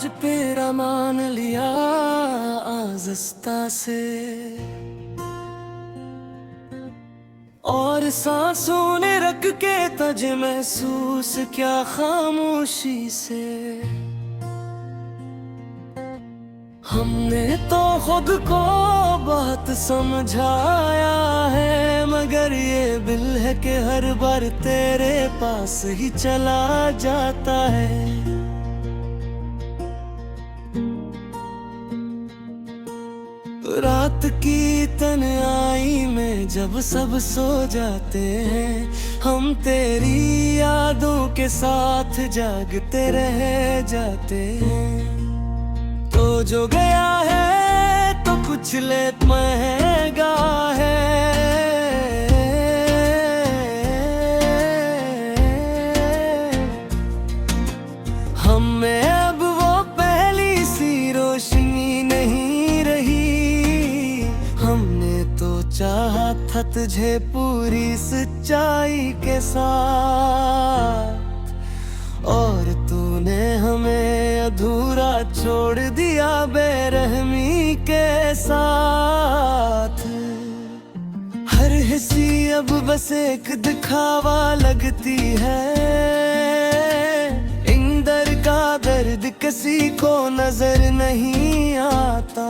आज तेरा मान लिया आज़िस्ता से, और सांसों ने रख के तुझे महसूस क्या खामोशी से। हमने तो खुद को बहुत समझाया है, मगर ये दिल है कि हर बार तेरे पास ही चला जाता है। रात की तन्हाई में जब सब सो जाते हैं, हम तेरी यादों के साथ जागते रह जाते हैं। तो जो गया है तो कुछ ले महंगा है, हमें अब वो पहली सी रोशनी नहीं रही। हमने तो चाहा था तुझे पूरी सच्चाई के साथ, और तूने हमें अधूरा छोड़ दिया बेरहमी के साथ। हर हिस्सी अब बस एक दिखावा लगती है, इंदर का दर्द किसी को नजर नहीं आता।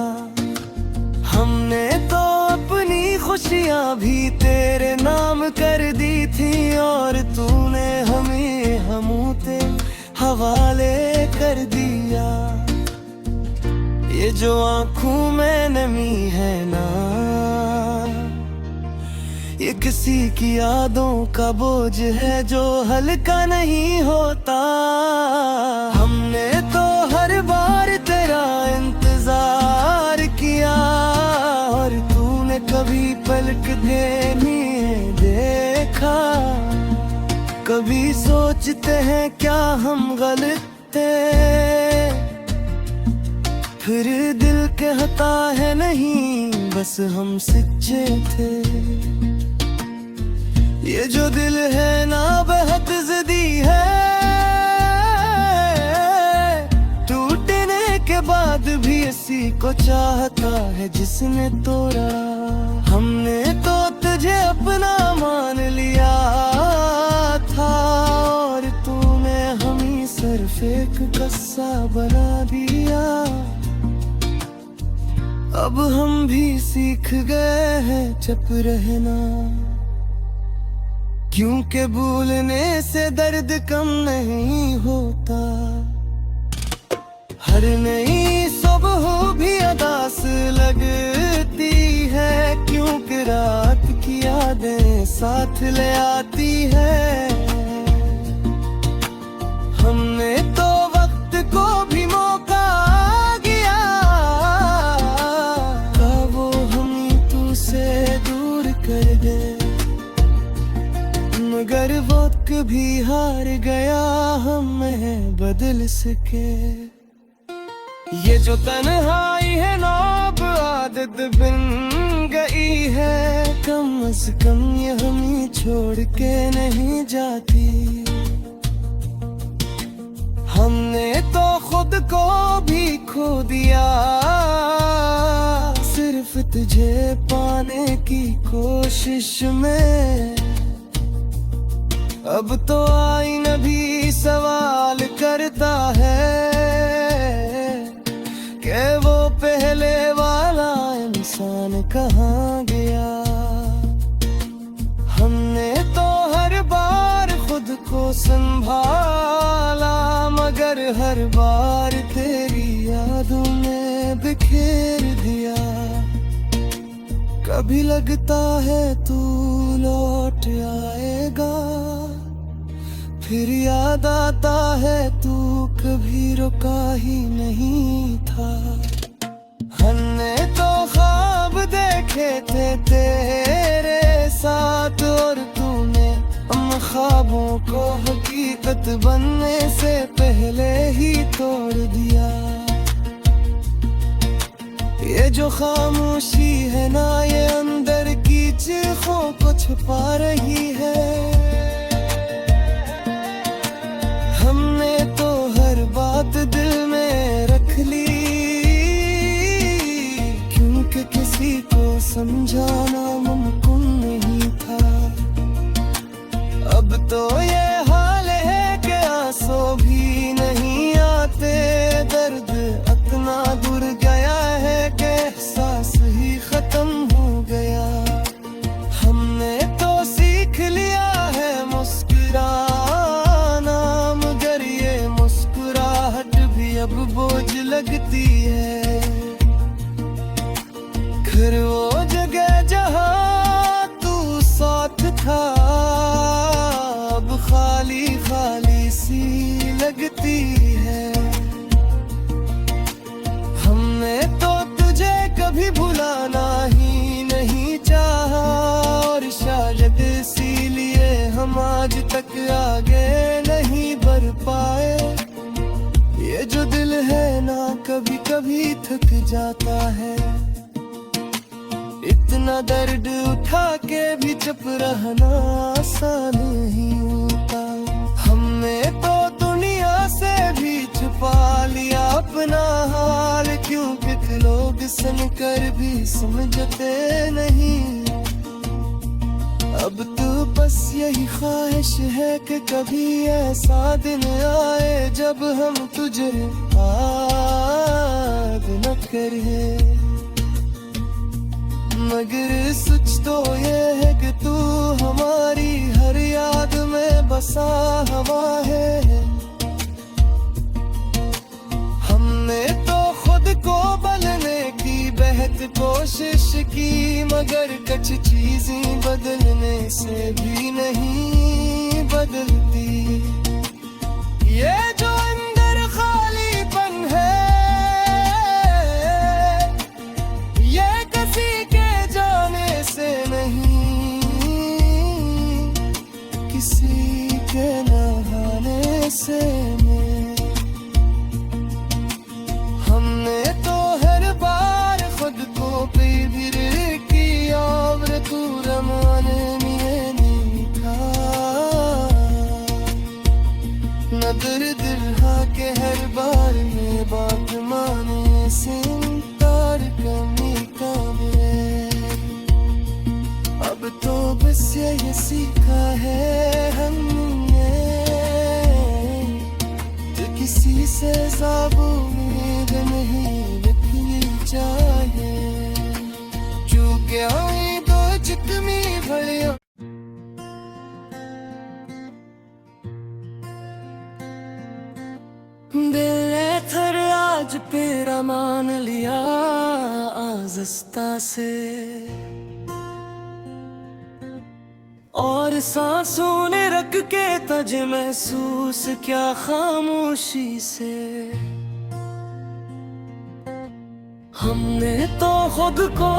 हमने तो अपनी खुशियाँ भी तेरे नाम कर दी थी, और तूने हमें हमूते हवाले कर दिया। ये जो आँखों में नमी है ना, ये किसी की यादों का बोझ है जो हल्का नहीं होता। हमने तो हर बार तेरा इंतजार किया, और तूने कभी पलक देने देखा। कभी सोचते हैं क्या हम गलत थे, फिर दिल कहता है नहीं बस हम सच्चे थे। ये जो दिल है ना बेहद ज़िद्दी है, टूटने के बाद भी इसी को चाहता है जिसने तोड़ा। हमने तो तुझे अपना मान लिया था, और तूने हमें सिर्फ एक कस्सा बना दिया। अब हम भी सीख गए हैं चुप रहना, क्योंकि भूलने से दर्द कम नहीं होता। हर नई सुबह भी अदास लगती है, क्योंकि रात की यादें साथ ले आती है। हमने तो वक्त को भी मौका दिया, का वो हमें तू से दूर कर दे, मगर वो कभी हार गया हमें बदल सके। ये जो तन्हाई है ना अब आदत बन गई है, कम से कम ये हमें छोड़ के नहीं जाती। हमने तो खुद को भी खो दिया, सिर्फ तुझे पाने की कोशिश में। अब तो आईना भी सवाल करता है कि वो पहले वाला इंसान कहाँ गया। हमने तो हर बार खुद को संभाला, मगर हर बार तेरी यादों में बिखेर दिया। कभी लगता है तू लौट आएगा, फिर याद आता है तू कभी रुका ही नहीं था। हमने तो ख्वाब देखे थे तेरे साथ, और तूने उन ख्वाबों को हकीकत बनने से पहले ही तोड़ दिया। ये जो खामोशी है ना, ये अंदर की चीखों को छुपा रही है। हमने तो हर बात दिल में समझाना मुमकिन नहीं था। अब तो ये हाल है कि आंसू भी नहीं आते, दर्द इतना दूर गया है कि एहसास ही खत्म हो गया। हमने तो सीख लिया है मुस्कुराना, मगर ये मुस्कुराहट भी अब बोझ लगती है। फिर वो जगह जहाँ तू साथ था, अब खाली खाली सी लगती है। हमने तो तुझे कभी भुलाना ही नहीं चाहा, और शायद इसीलिए हम आज तक आगे नहीं बढ़ पाए। ये जो दिल है ना कभी कभी थक जाता है, इतना दर्द उठा के भी चुप रहना आसान नहीं होता। हमने तो दुनिया से भी छुपा लिया अपना हाल, क्योंकि लोग सुनकर भी समझते नहीं। अब तो बस यही ख्वाहिश है कि कभी ऐसा दिन आए जब हम तुझे याद न करें। मगर सच तो ये है कि तू हमारी हर याद में बसा हुआ है। हमने तो खुद को बदलने की बेहद कोशिश की, मगर कुछ चीजें बदलने से भी नहीं बदलती। ये जो अंदर खालीपन है, किसी के नहाने से हमने तो हर बार खुद को फिर किया, और तू रमान में नहीं था। न दर्द रहा के हर बार में बात माने से इनकार करने का मैं। अब तो बस ये सीखा है हमने कि किसी से ज़्यादा उम्मीद नहीं रखनी चाहिए, चूँकि आई तो जितनी भलिया। दिल ने थर आज तेरा मान लिया आज़िस्ता से, और सांसों ने रख के तुझे महसूस क्या खामोशी से। हमने तो खुद को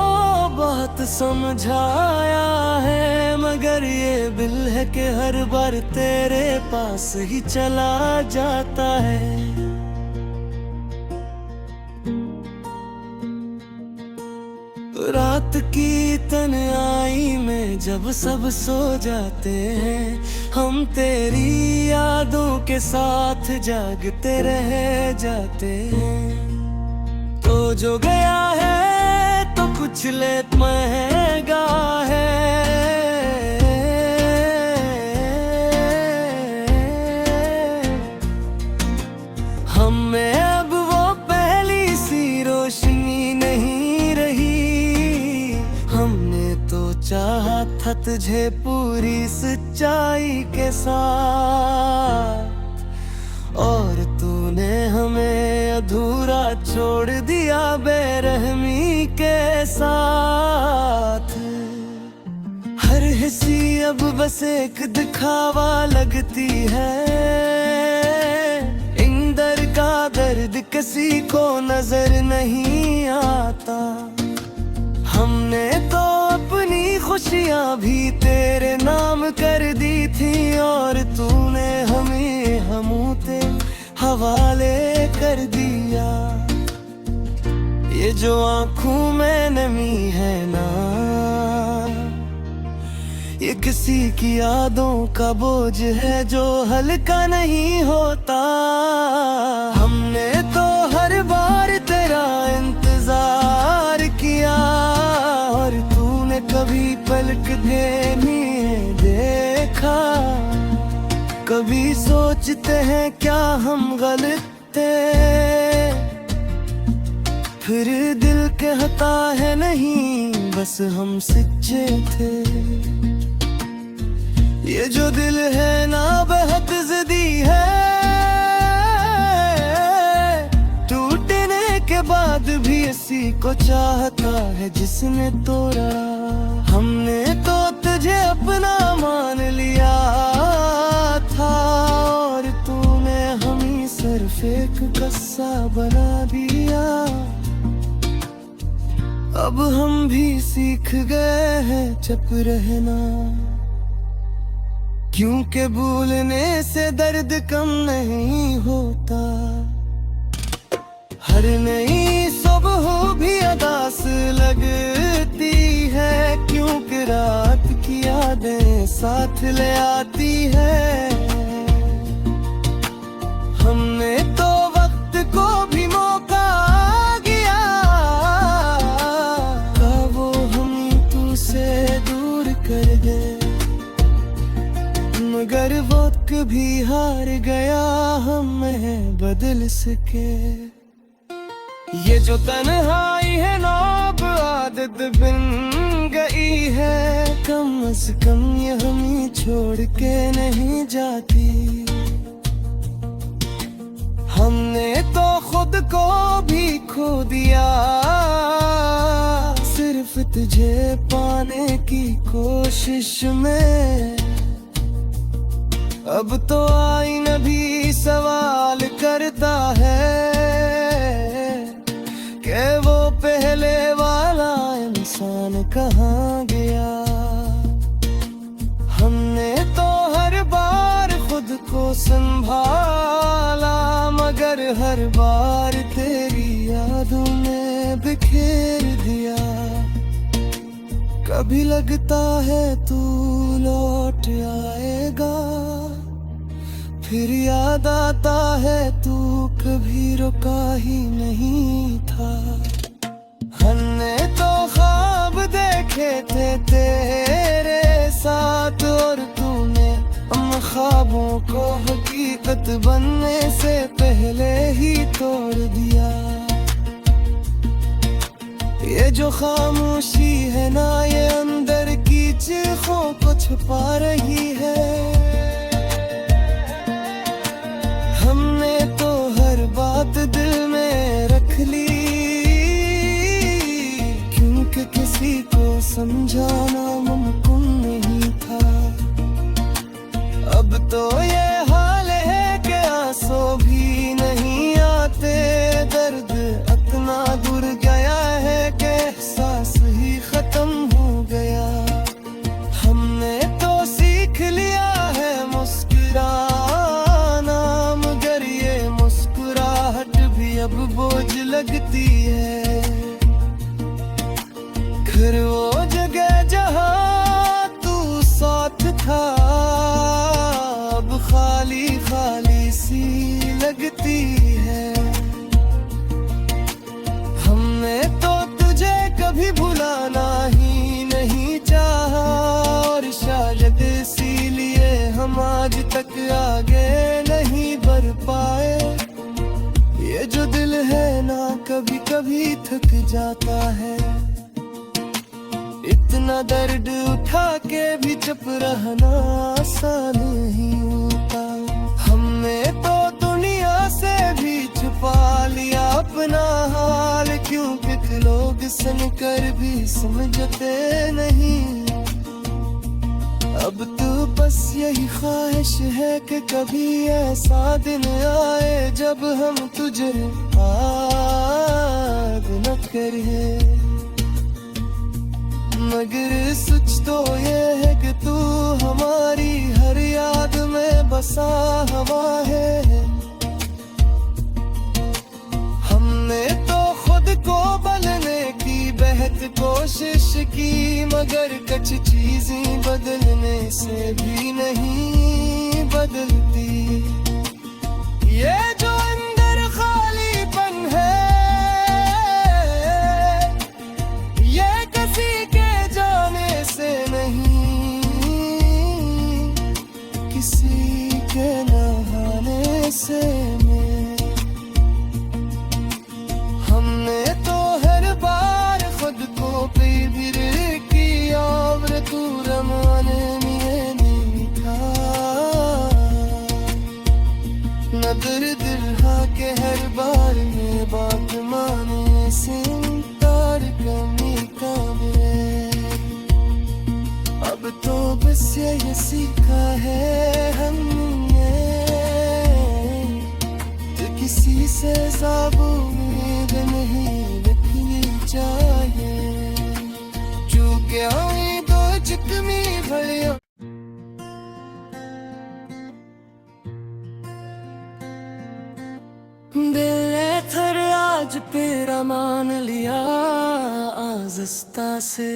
बहुत समझाया है, मगर ये दिल है कि हर बार तेरे पास ही चला जाता है। रात की तन्हाई में जब सब सो जाते हैं, हम तेरी यादों के साथ जागते रह जाते हैं। तो जो गया है तो कुछ ले महंगा है, हमें अब वो पहली सी रोशनी नहीं रही। हमने तो चाहा था तुझे पूरी सच्चाई के साथ, और तूने हमें अधूरा छोड़ दिया बेरहमी के साथ। हर हंसी अब बस एक दिखावा लगती है, इंदर का दर्द किसी को नजर नहीं आता। हमने तो अपनी खुशियाँ भी तेरे नाम कर दी थी, और तूने हमें हमूते हवाले कर दिया। ये जो आँखों में नमी है ना, ये किसी की यादों का बोझ है जो हल्का नहीं होता। हमने तो हर बार तेरा इंतजार किया, और आगे नहीं देखा। कभी सोचते हैं क्या हम गलत थे, फिर दिल कहता है नहीं बस हम सच्चे थे। ये जो दिल है ना बेहद ज़िद्दी है, टूटने के बाद भी इसी को चाहता है जिसने तोड़ा। हमने तो तुझे अपना मान लिया था, और तूने हमें सिर्फ एक कस्सा बना दिया। अब हम भी सीख गए हैं चुप रहना, क्योंकि भूलने से दर्द कम नहीं होता। हर नई सुबह भी अदास लगती है, क्योंकि रात की यादें साथ ले आती है। हमने तो वक्त को भी मौका गया, का वो हमें तू से दूर कर दे, मगर वक्त भी हार गया हमें बदल सके। ये जो तन्हाई है ना अब आदत बन गई है, कम से कम ये हमें छोड़ के नहीं जाती। हमने तो खुद को भी खो दिया, सिर्फ तुझे पाने की कोशिश में। अब तो आईना भी सवाल करता है कि वो पहले वाला इंसान कहाँ गया। हमने तो हर बार खुद को संभाला, मगर हर बार तेरी यादों में बिखेर दिया। कभी लगता है तू लौट आएगा, फिर याद आता है तू कभी रुका ही नहीं था। हमने तो ख्वाब देखे थे तेरे साथ, और तूने उन ख्वाबों को हकीकत बनने से पहले ही तोड़ दिया। ये जो खामोशी है ना, ये अंदर की चीखों को छुपा रही है। हमने तो हर बात दिल में रख ली, क्योंकि किसी को समझाना मुमकिन नहीं था। अब तो ये हाल है कि आंसू भी नहीं आते, दर्द इतना दूर गया है कि एहसास ही खत्म हो गया। हमने तो सीख लिया है मुस्कुराना, मगर ये मुस्कुराहट भी अब बोझ लगती है। घर वो जगह जहाँ तू साथ था, अब खाली खाली सी लगती है। हमने तो तुझे कभी भुलाना ही नहीं चाहा, और शायद इसीलिए हम आज तक आगे नहीं बढ़ पाए। ये जो दिल है ना कभी कभी थक जाता है, इतना दर्द उठा के भी चुप रहना आसान नहीं होता। हमने तो दुनिया से भी छुपा लिया अपना हाल, क्योंकि लोग सुनकर भी समझते नहीं। अब तो बस यही ख्वाहिश है कि कभी ऐसा दिन आए जब हम तुझे याद न करें। मगर सच तो ये है कि तू हमारी हर याद में बसा हुआ है। हमने तो खुद को बदलने की बेहद कोशिश की, मगर कुछ चीजें बदलने से भी नहीं बदलती। ये जो अंदर खालीपन है, ये किसी के जाने से नहीं से में। हमने तो हर बार खुद को फिर किया और तू रमाने में नहीं था। नजर दिल के हर बार में बात माने से तार कमी का अब तो बस ये सीखा है हमने कि किसी से ज़्यादा उम्मीद नहीं रखनी चाहिए। चूके आई दो चिकनी भलिया दिल ने थर आज तेरा मान लिया आज़िस्ता से।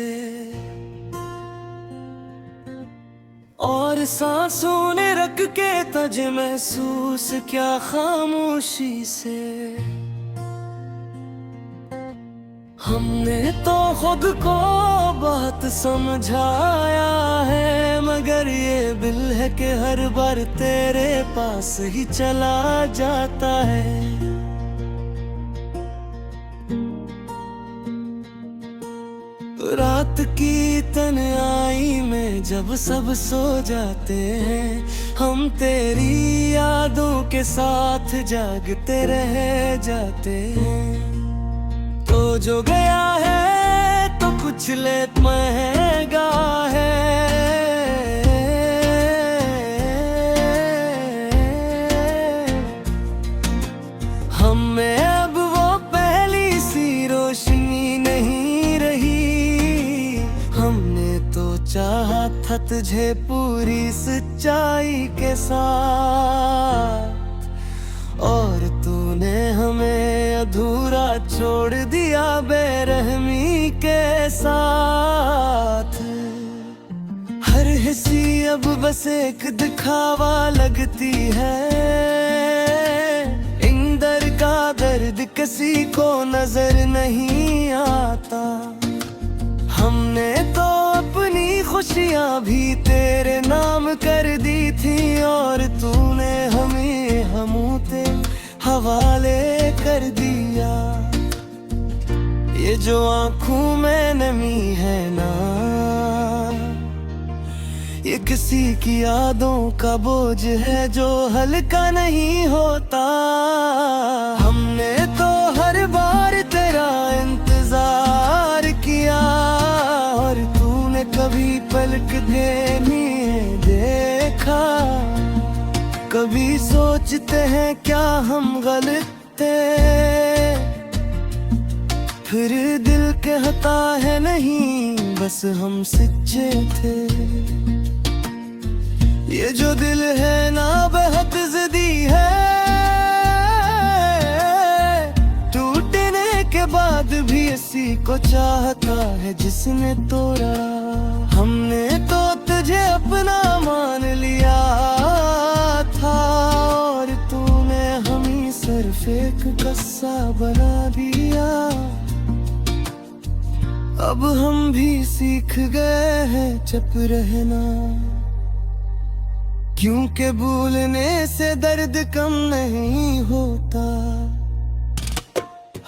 और सांसों ने रख के तुझे महसूस क्या खामोशी से। हमने तो खुद को बहुत समझाया है मगर ये दिल है कि हर बार तेरे पास ही चला जाता है। रात की तन्हाई में जब सब सो जाते हैं हम तेरी यादों के साथ जागते रह जाते हैं। तो जो गया है तो कुछ ले महंगा है। हमें अब वो पहली सी रोशनी नहीं रही। हमने तो चाहा था तुझे पूरी सच्चाई के साथ और तूने हमें अधूरा छोड़ दिया बेरहमी के साथ। हर हंसी अब बस एक दिखावा लगती है। इंदर का दर्द किसी को नजर नहीं आता। हमने तो अपनी खुशियाँ भी तेरे नाम कर दी थी और तूने हमें हमूते हवाले कर दिया। ये जो आँखों में नमी है ना ये किसी की यादों का बोझ है जो हल्का नहीं होता। हमने तो हर बार तेरा इंतजार किया और तूने कभी पलक देने देखा। कभी सोचते हैं क्या हम गलत थे फिर दिल कहता है नहीं बस हम सच्चे थे। ये जो दिल है ना बेहद ज़िद्दी है। टूटने के बाद भी इसी को चाहता है जिसने तोड़ा। हमने तो तुझे अपना मान लिया था और तूने हमें सिर्फ एक कस्सा बना दिया। अब हम भी सीख गए हैं चुप रहना क्योंकि भूलने से दर्द कम नहीं होता।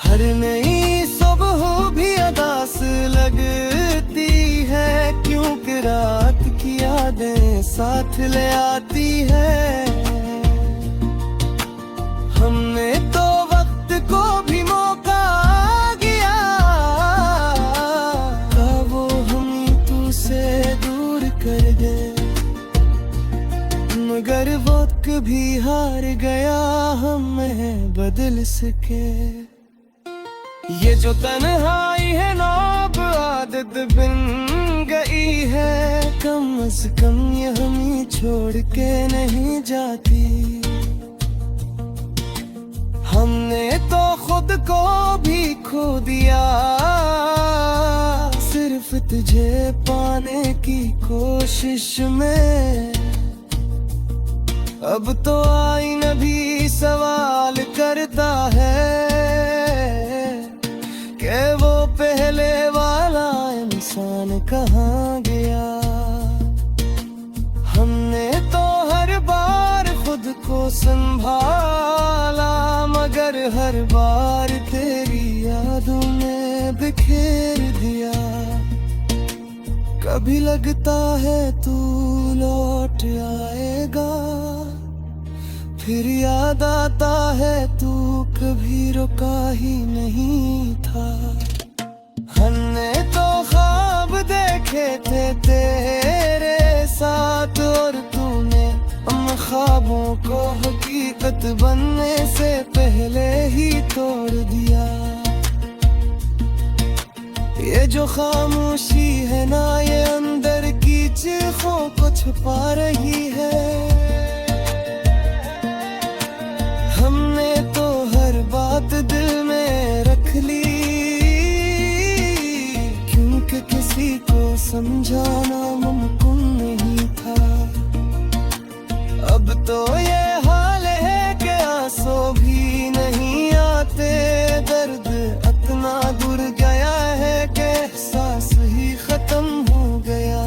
हर नई सुबह भी अदास लगती है क्योंकि रात की यादें साथ ले आती है। हमने तो वक्त को भी मौका गया का वो हमें तू से दूर कर दे मगर वक्त भी हार गया हमें बदल सके। ये जो तन्हाई है ना अब आदत बन गई है कम से कम ये हमें छोड़ के नहीं जाती। हमने तो खुद को भी खो दिया सिर्फ तुझे पाने की कोशिश में। अब तो आईना भी सवाल करता है कि वो पहले वाला इंसान कहाँ गया। हमने तो हर बार खुद को संभाल हर बार तेरी यादों में बिखेर दिया। कभी लगता है तू लौट आएगा, फिर याद आता है तू कभी रुका ही नहीं था। हमने तो ख्वाब देखे थे तेरे साथ, और तूने हम ख्वाबों को हकीकत बनने से पहले ही तोड़ दिया। ये जो खामोशी है ना, ये अंदर की चीखों को छुपा रही है। हमने तो हर बात दिल में रख ली, क्योंकि किसी को समझाना मुमकिन नहीं था। अब तो ये हाल है कि आंसू भी नहीं आते, दर्द इतना दूर गया है कि एहसास ही खत्म हो गया।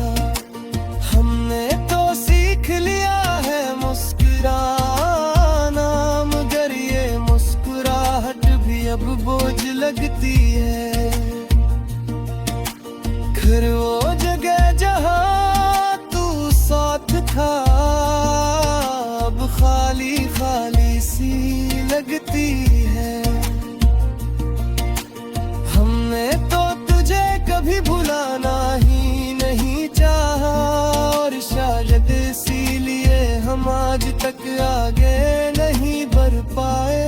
हमने तो सीख लिया है मुस्कुराना, मगर ये मुस्कुराहट भी अब बोझ लगती है। फिर वो जगह जहाँ तू साथ था, अब खाली खाली सी लगती है। हमने तो तुझे कभी भुलाना ही नहीं चाहा, और शायद इसीलिए हम आज तक आगे नहीं बढ़ पाए।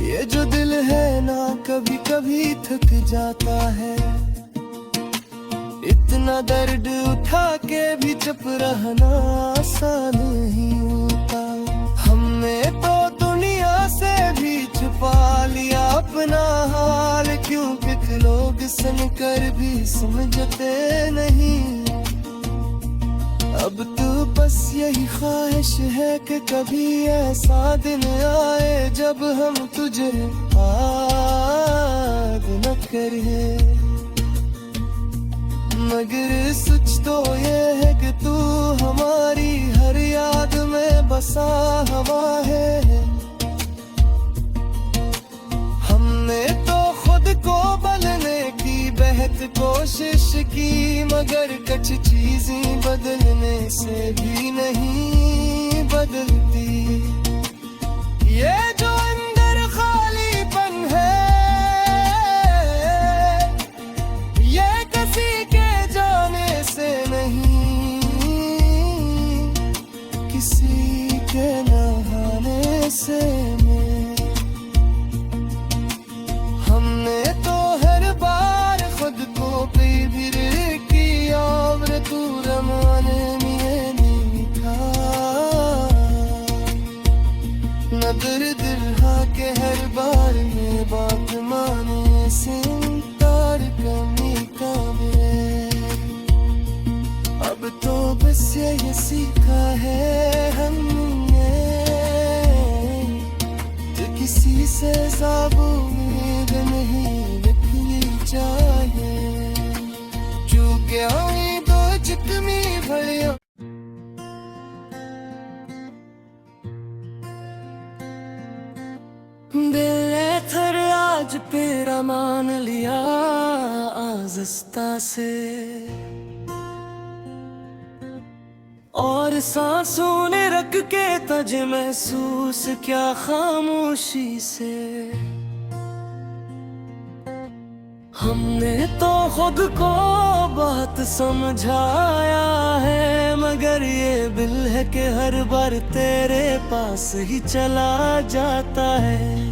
ये जो दिल है ना, कभी कभी थक जाता है। इतना दर्द उठा के भी चुप रहना आसान नहीं होता। हमने तो दुनिया से भी छुपा लिया अपना हाल, क्योंकि लोग सुनकर भी समझते नहीं। अब तो बस यही ख्वाहिश है कि कभी ऐसा दिन आए जब हम तुझे याद न करें। मगर सच तो ये है कि तू हमारी हर याद में बसा हुआ है। हमने तो खुद को बदलने की बेहद कोशिश की, मगर कुछ चीजें बदलने से भी नहीं बदलती। ये जो अंदर खालीपन है, किसी के नहाने से हमने तो हर बार खुद को फिर किया, और तू रमाने में नहीं था। नजर दिल के हर बार में बात माने से इनकार करने का मैं। अब तो बस ये सीखा है हमने, तो किसी से ज़्यादा उम्मीद नहीं रखनी चाहिए। चूके आई दो चिकनी भलिया, दिल ने थर आज तेरा मान लिया आज़िस्ता से, और सांसों ने रख के तुझे महसूस क्या खामोशी से। हमने तो खुद को बहुत समझाया है, मगर ये दिल है कि हर बार तेरे पास ही चला जाता है।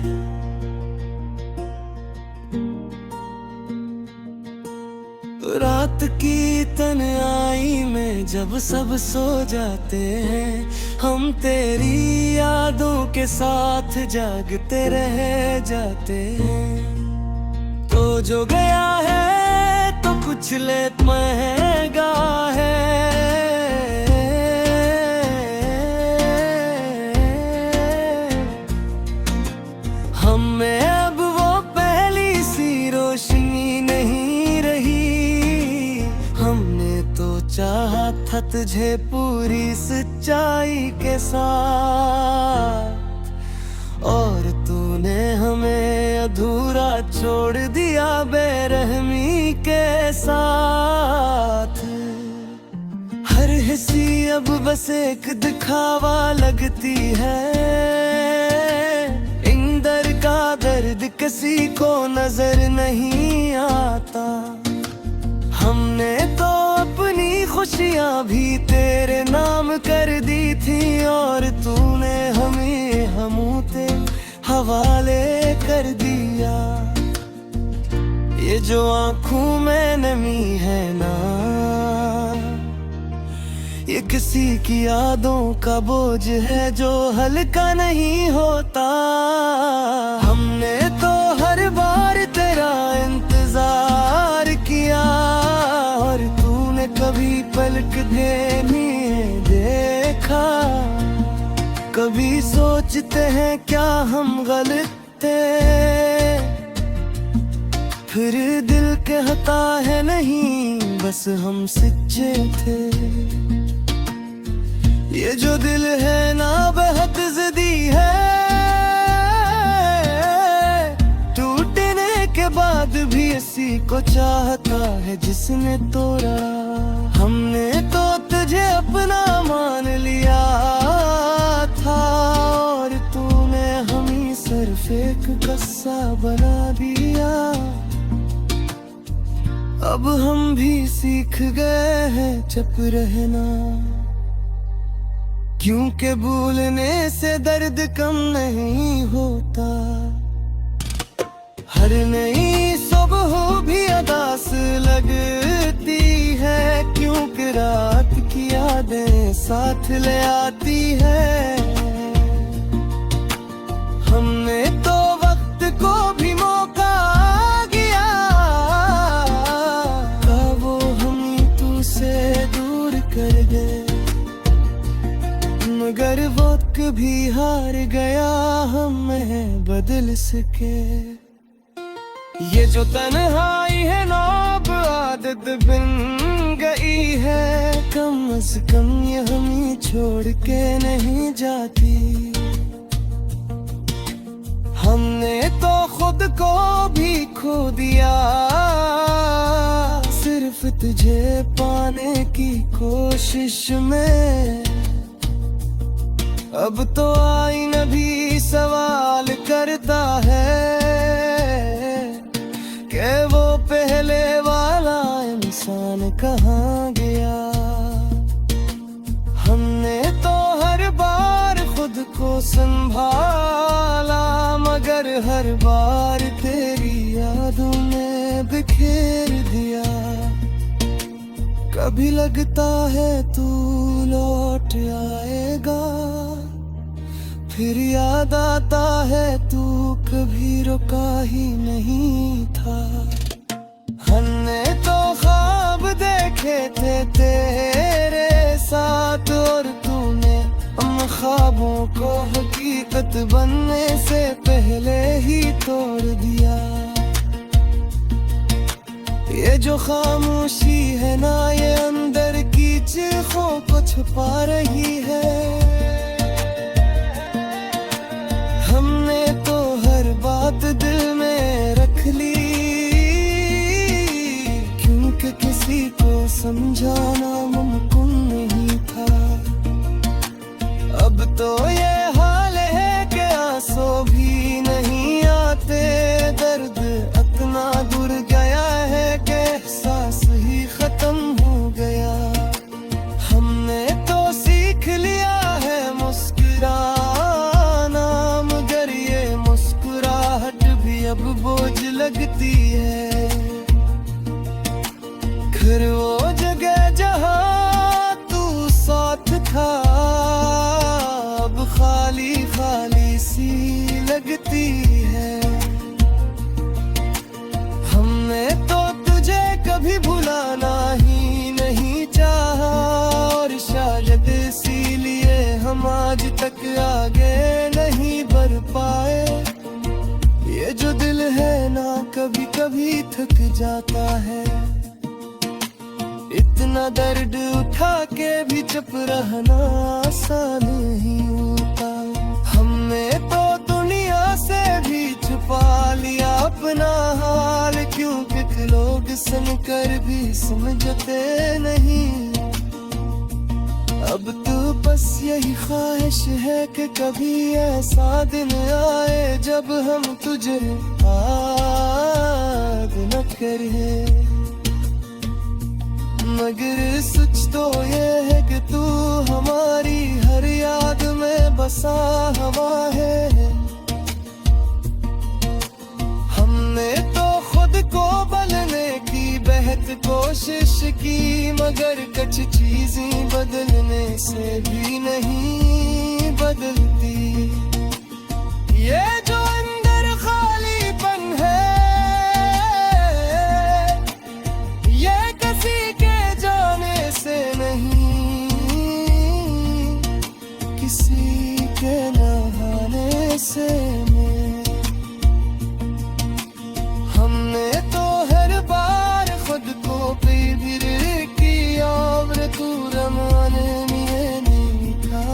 रात की तन्हाई में जब सब सो जाते हैं, हम तेरी यादों के साथ जागते रह जाते हैं। तो जो गया है तो कुछ ले महंगा है, हमें अब वो पहली सी रोशनी नहीं रही। हमने तो चाहा था तुझे पूरी सच्चाई के साथ, और तूने हमें अधूरा छोड़ दिया बेरहमी के साथ। हर हिस्सी अब बस एक दिखावा लगती है, इंदर का दर्द किसी को नजर नहीं आता। हमने तो अपनी खुशियाँ भी तेरे नाम कर दी थी, और तूने हमें हमूते हवाले कर दिया। ये जो आँखों में नमी है ना, ये किसी की यादों का बोझ है जो हल्का नहीं होता। हमने तो हर बार तेरा इंतजार किया, और तूने कभी पलक के नहीं देखा। कभी सोचते हैं क्या हम गलत थे, फिर दिल कहता है नहीं बस हम सच्चे थे। ये जो दिल है ना बेहद ज़िद्दी है, टूटने के बाद भी इसी को चाहता है जिसने तोड़ा। हमने तो तुझे अपना मान लिया था, और तूने हमें सिर्फ एक कस्सा बना दिया। अब हम भी सीख गए हैं चुप रहना, क्योंकि भूलने से दर्द कम नहीं होता। हर नई सुबह भी अदास लगती है, क्योंकि रात की यादें साथ ले आती है। हमने तो वक्त को भी मौका दिया, वो हमें तू से दूर कर दे, मगर वक्त भी हार गया हमें बदल सके। ये जो तन्हाई है ना अब आदत बन गई है, कम से कम ये हमें छोड़ के नहीं जाती। हमने तो खुद को भी खो दिया, सिर्फ तुझे पाने की कोशिश में। अब तो आईना भी सवाल करता है कि वो पहले वाला इंसान कहाँ गया। हमने तो हर बार खुद को संभाला, मगर हर बार तेरी यादों में बिखेर दिया। कभी लगता है तू लौट आएगा, फिर याद आता है तू कभी रुका ही नहीं था। हमने तो ख्वाब देखे थे तेरे साथ, और तूने उन ख्वाबों को हकीकत बनने से पहले ही तोड़ दिया। ये जो खामोशी है ना, ये अंदर की चीखों को छुपा रही है। हमने तो हर बात दिल में रख ली, क्योंकि किसी को समझाना मुमकिन नहीं था। अब तो ये हाल है कि आंसू भी नहीं आते, दर्द इतना दूर गया है कि एहसास ही खत्म हो गया। हमने तो सीख लिया है मुस्कुराना, मगर ये मुस्कुराहट भी अब बोझ लगती है। फिर वो जगह जहाँ तू साथ था, अब खाली खाली सी लगती है। हमने तो तुझे कभी भुलाना ही नहीं चाहा, और शायद इसीलिए हम आज तक आगे नहीं बढ़ पाए। ये जो दिल है ना कभी कभी थक जाता है, इतना दर्द उठा के भी चुप रहना आसान नहीं होता। हमने तो दुनिया छुपा लिया अपना हाल, क्योंकि लोग सुनकर भी समझते नहीं। अब तो बस यही ख्वाहिश है कि कभी ऐसा दिन आए जब हम तुझे याद न करें। मगर सच तो ये है कि तू हमारी हर याद में बसा हुआ है। हमने तो खुद को बदलने की बेहद कोशिश की, मगर कुछ चीजें बदलने से भी नहीं बदलती। ये जो अंदर खालीपन है, ये किसी के जाने से नहीं, किसी के नहाने से नहीं। हमने तो हर बार खुद को बेदिल किया, और तू रमाने में नहीं था।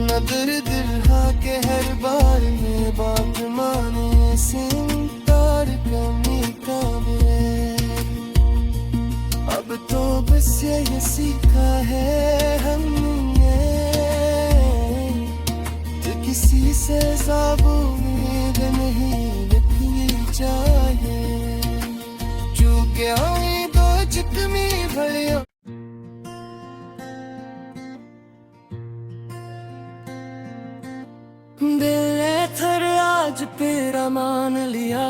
नजर दिल के हर बार में बात माने से इनकार करने का मैं। अब तो बस ये सीखा है हमने, तो किसी से ज़्यादा उम्मीद नहीं रखनी चाहिए। चूके आई तो जितनी भलिया दिल ने थर आज तेरा मान लिया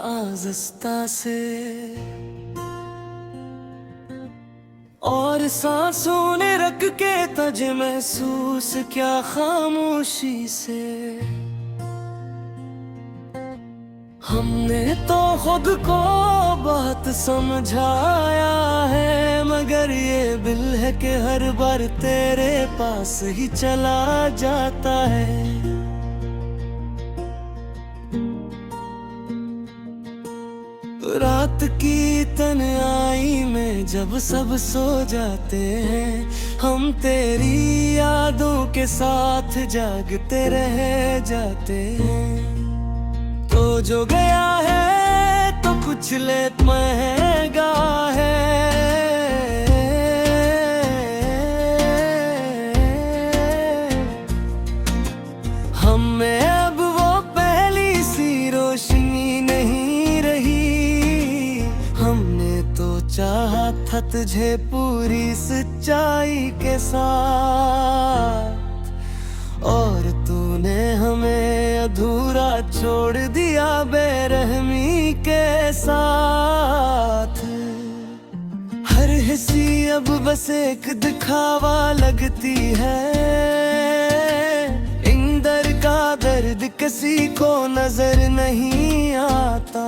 आज़िस्ता से, और सांसों ने रख के तुझे महसूस क्या खामोशी से। हमने तो खुद को बहुत समझाया है, मगर ये दिल है कि हर बार तेरे पास ही चला जाता है। रात की तन्हाई में जब सब सो जाते हैं, हम तेरी यादों के साथ जागते रह जाते हैं। तो जो गया है तो कुछ ले महंगा है, हमें अब वो पहली सी रोशनी नहीं रही। हमने तो चाहा था तुझे पूरी सच्चाई के साथ, और तूने हमें अधूरा छोड़ दिया बेरहमी के साथ। हर हंसी अब बस एक दिखावा लगती है, इंदर का दर्द किसी को नजर नहीं आता।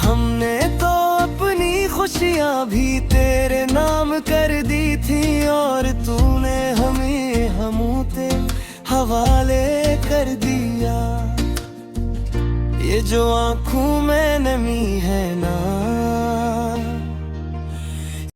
हमने तो अपनी खुशियाँ भी तेरे नाम कर दी थी, और तूने हमें हमूते हवाले कर दिया। ये जो आँखों में नमी है ना,